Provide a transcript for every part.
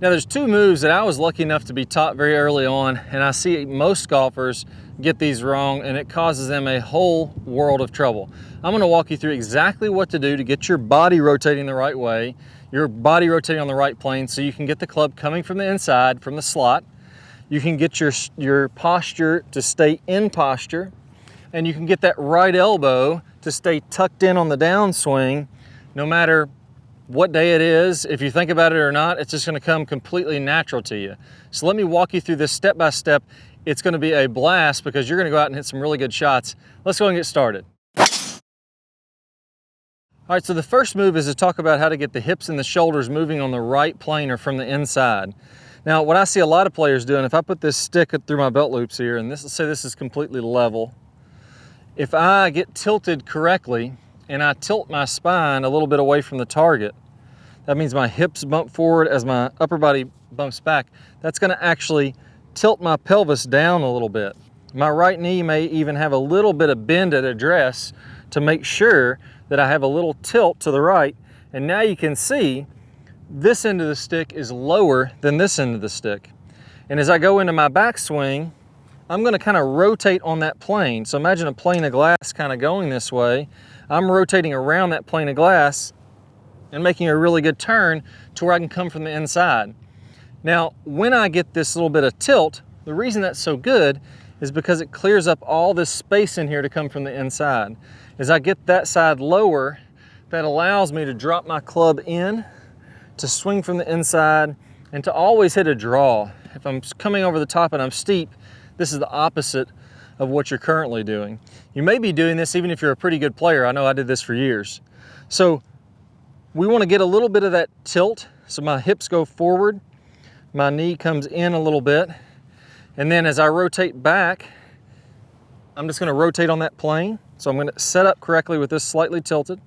Now there's two moves that I was lucky enough to be taught very early on, and I see most golfers get these wrong, and it causes them a whole world of trouble. I'm gonna walk you through exactly what to do to get your body rotating the right way, your body rotating on the right plane, so you can get the club coming from the inside, from the slot. You can get your posture to stay in posture, and you can get that right elbow to stay tucked in on the downswing, no matter what day it is. If you think about it or not, it's just gonna come completely natural to you. So let me walk you through this step by step. It's gonna be a blast because you're gonna go out and hit some really good shots. Let's go and get started. All right, so the first move is to talk about how to get the hips and the shoulders moving on the right plane or from the inside. Now, what I see a lot of players doing, if I put this stick through my belt loops here, and let's say this is completely level, if I get tilted correctly and I tilt my spine a little bit away from the target, that means my hips bump forward as my upper body bumps back. That's gonna actually tilt my pelvis down a little bit. My right knee may even have a little bit of bend at address to make sure that I have a little tilt to the right. And now you can see this end of the stick is lower than this end of the stick. And as I go into my backswing, I'm gonna kind of rotate on that plane. So imagine a plane of glass kind of going this way. I'm rotating around that plane of glass and making a really good turn to where I can come from the inside. Now, when I get this little bit of tilt, the reason that's so good is because it clears up all this space in here to come from the inside. As I get that side lower, that allows me to drop my club in, to swing from the inside, and to always hit a draw. If I'm coming over the top and I'm steep, this is the opposite of what you're currently doing. You may be doing this even if you're a pretty good player. I know I did this for years. So we want to get a little bit of that tilt. So my hips go forward, my knee comes in a little bit, and then as I rotate back, I'm just going to rotate on that plane. So I'm going to set up correctly with this slightly tilted.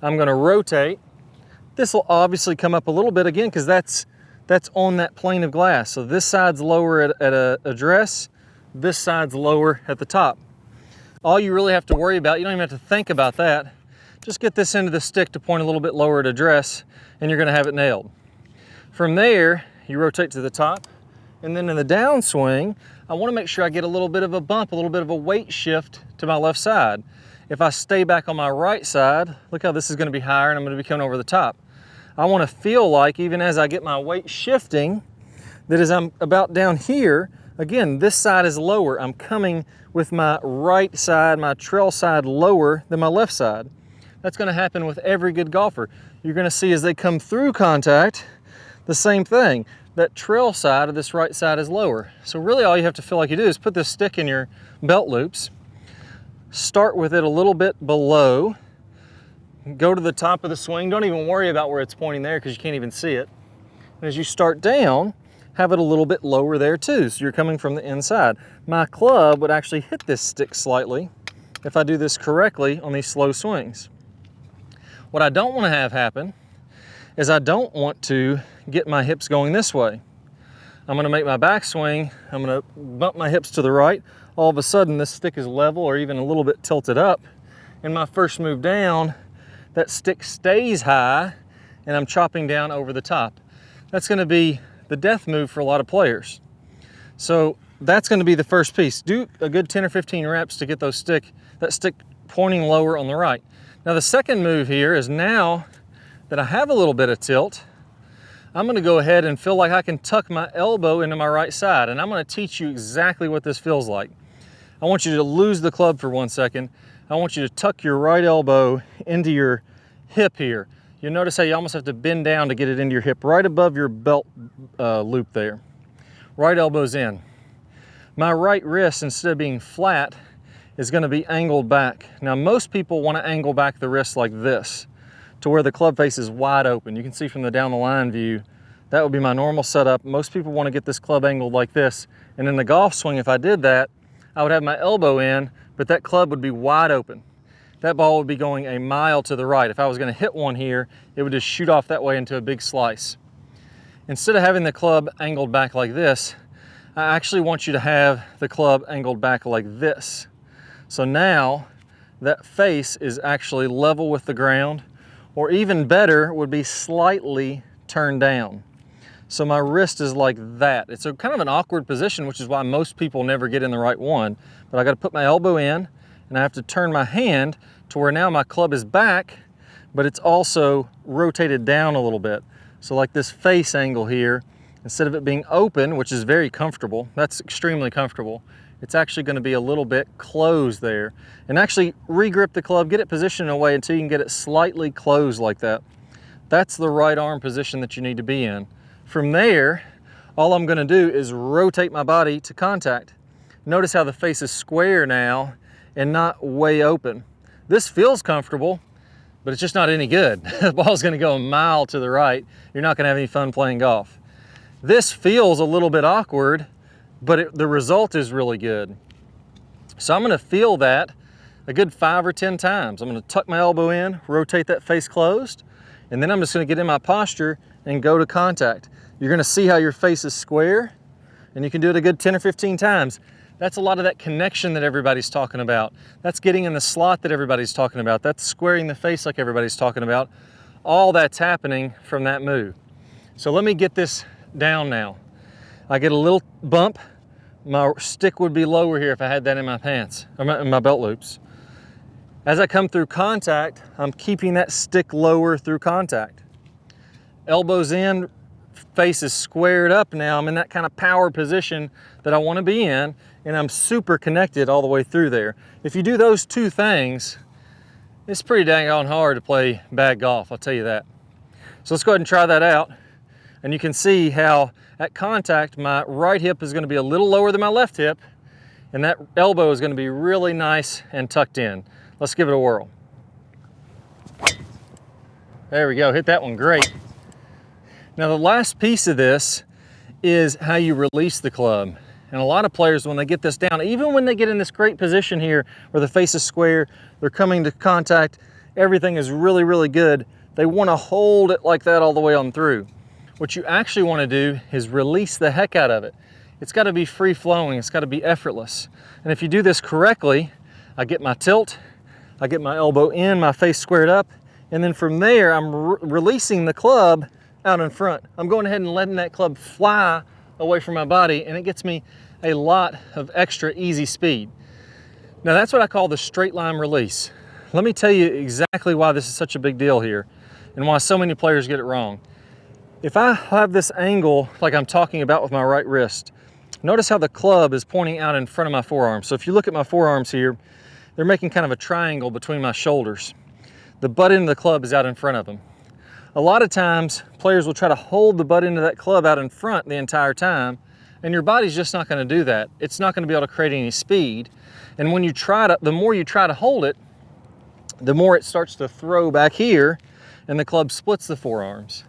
I'm going to rotate. This will obviously come up a little bit again because that's on that plane of glass. So this side's lower at a address, this side's lower at the top. All you really have to worry about, you don't even have to think about that, just get this end of the stick to point a little bit lower at address and you're gonna have it nailed. From there, you rotate to the top, and then in the downswing, I wanna make sure I get a little bit of a bump, a little bit of a weight shift to my left side. If I stay back on my right side, look how this is gonna be higher and I'm gonna be coming over the top. I wanna feel like, even as I get my weight shifting, that as I'm about down here, again, this side is lower. I'm coming with my right side, my trail side lower than my left side. That's gonna happen with every good golfer. You're gonna see as they come through contact, the same thing. That trail side of this right side is lower. So really all you have to feel like you do is put this stick in your belt loops, start with it a little bit below, go to the top of the swing. Don't even worry about where it's pointing there because you can't even see it. And as you start down, have it a little bit lower there too, so you're coming from the inside. My club would actually hit this stick slightly if I do this correctly on these slow swings. What I don't want to have happen is I don't want to get my hips going this way. I'm going to make my backswing, I'm going to bump my hips to the right. All of a sudden this stick is level or even a little bit tilted up. And my first move down, that stick stays high and I'm chopping down over the top. That's going to be the death move for a lot of players. So that's going to be the first piece. Do a good 10 or 15 reps to get that stick pointing lower on the right. Now the second move here is, now that I have a little bit of tilt, I'm going to go ahead and feel like I can tuck my elbow into my right side, and I'm going to teach you exactly what this feels like. I want you to lose the club for 1 second. I want you to tuck your right elbow into your hip here. You'll notice how you almost have to bend down to get it into your hip, right above your belt loop there. Right elbow's in. My right wrist, instead of being flat, is going to be angled back. Now most people want to angle back the wrist like this, to where the club face is wide open. You can see from the down the line view, that would be my normal setup. Most people want to get this club angled like this. And in the golf swing, if I did that, I would have my elbow in, but that club would be wide open. That ball would be going a mile to the right. If I was going to hit one here, it would just shoot off that way into a big slice. Instead of having the club angled back like this, I actually want you to have the club angled back like this. So now that face is actually level with the ground, or even better would be slightly turned down. So my wrist is like that. It's a kind of an awkward position, which is why most people never get in the right one. But I got to put my elbow in, and I have to turn my hand to where now my club is back, but it's also rotated down a little bit. So like this face angle here, instead of it being open, which is very comfortable, that's extremely comfortable, it's actually going to be a little bit closed there. And actually re-grip the club, get it positioned in a way until you can get it slightly closed like that. That's the right arm position that you need to be in. From there, all I'm going to do is rotate my body to contact. Notice how the face is square now and not way open. This feels comfortable, but it's just not any good. The ball's going to go a mile to the right. You're not going to have any fun playing golf. This feels a little bit awkward, but the result is really good. So I'm going to feel that a good 5 or 10 times. I'm going to tuck my elbow in, rotate that face closed, and then I'm just going to get in my posture and go to contact. You're going to see how your face is square, and you can do it a good 10 or 15 times. That's a lot of that connection that everybody's talking about. That's getting in the slot that everybody's talking about. That's squaring the face like everybody's talking about. All that's happening from that move. So let me get this down now. I get a little bump. My stick would be lower here if I had that in my pants, or in my belt loops. As I come through contact, I'm keeping that stick lower through contact. Elbows in, face is squared up now. I'm in that kind of power position that I want to be in, and I'm super connected all the way through there. If you do those two things, it's pretty dang on hard to play bad golf, I'll tell you that. So let's go ahead and try that out. And you can see how at contact, my right hip is going to be a little lower than my left hip, and that elbow is going to be really nice and tucked in. Let's give it a whirl. There we go, hit that one great. Now the last piece of this is how you release the club. And a lot of players, when they get this down, even when they get in this great position here where the face is square, they're coming to contact, everything is really, really good. They want to hold it like that all the way on through. What you actually want to do is release the heck out of it. It's got to be free flowing, it's got to be effortless. And if you do this correctly, I get my tilt, I get my elbow in, my face squared up, and then from there I'm releasing the club out in front. I'm going ahead and letting that club fly away from my body, and it gets me a lot of extra easy speed. Now that's what I call the straight line release. Let me tell you exactly why this is such a big deal here and why so many players get it wrong. If I have this angle like I'm talking about with my right wrist, notice how the club is pointing out in front of my forearm. So if you look at my forearms here, they're making kind of a triangle between my shoulders. The butt end of the club is out in front of them. A lot of times, players will try to hold the butt end of that club out in front the entire time, and your body's just not going to do that. It's not going to be able to create any speed. And when you try to, the more you try to hold it, the more it starts to throw back here, and the club splits the forearms.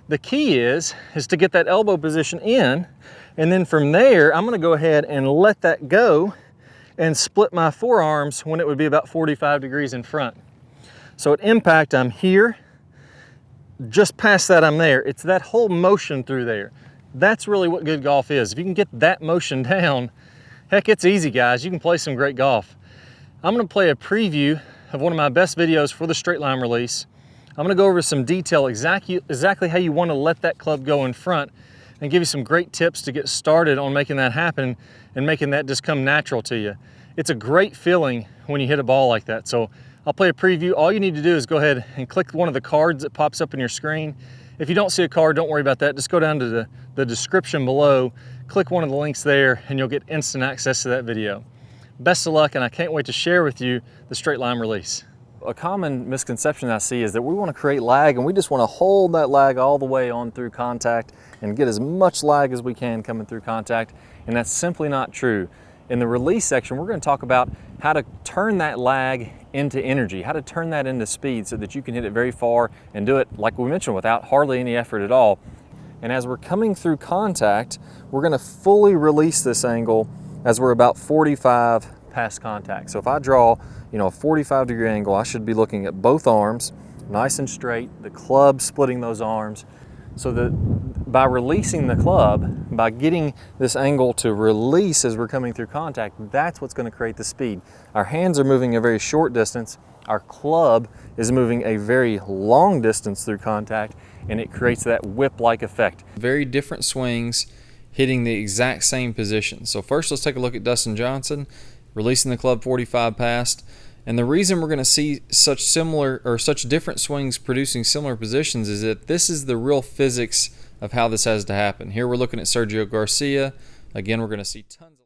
The key is to get that elbow position in, and then from there, I'm going to go ahead and let that go and split my forearms when it would be about 45 degrees in front. So at impact, I'm here. Just past that, I'm there. It's that whole motion through there. That's really what good golf is. If you can get that motion down, heck, it's easy, guys. You can play some great golf. I'm going to play a preview of one of my best videos for the straight line release. I'm going to go over some detail exactly how you want to let that club go in front and give you some great tips to get started on making that happen and making that just come natural to you. It's a great feeling when you hit a ball like that. So I'll play a preview. All you need to do is go ahead and click one of the cards that pops up in your screen. If you don't see a card, don't worry about that. Just go down to the description below, click one of the links there, and you'll get instant access to that video. Best of luck, and I can't wait to share with you the straight line release. A common misconception I see is that we want to create lag, and we just want to hold that lag all the way on through contact and get as much lag as we can coming through contact, and that's simply not true. In the release section, we're going to talk about how to turn that lag into energy, how to turn that into speed so that you can hit it very far and do it, like we mentioned, without hardly any effort at all. And as we're coming through contact, we're going to fully release this angle as we're about 45 past contact. So if I draw, a 45-degree angle, I should be looking at both arms, nice and straight, the club splitting those arms. So that by releasing the club, by getting this angle to release as we're coming through contact, that's what's going to create the speed. Our hands are moving a very short distance, our club is moving a very long distance through contact, and it creates that whip-like effect. Very different swings hitting the exact same position. So first let's take a look at Dustin Johnson releasing the club 45 past. And the reason we're going to see such similar or such different swings producing similar positions is that this is the real physics of how this has to happen. Here we're looking at Sergio Garcia. Again, we're going to see tons of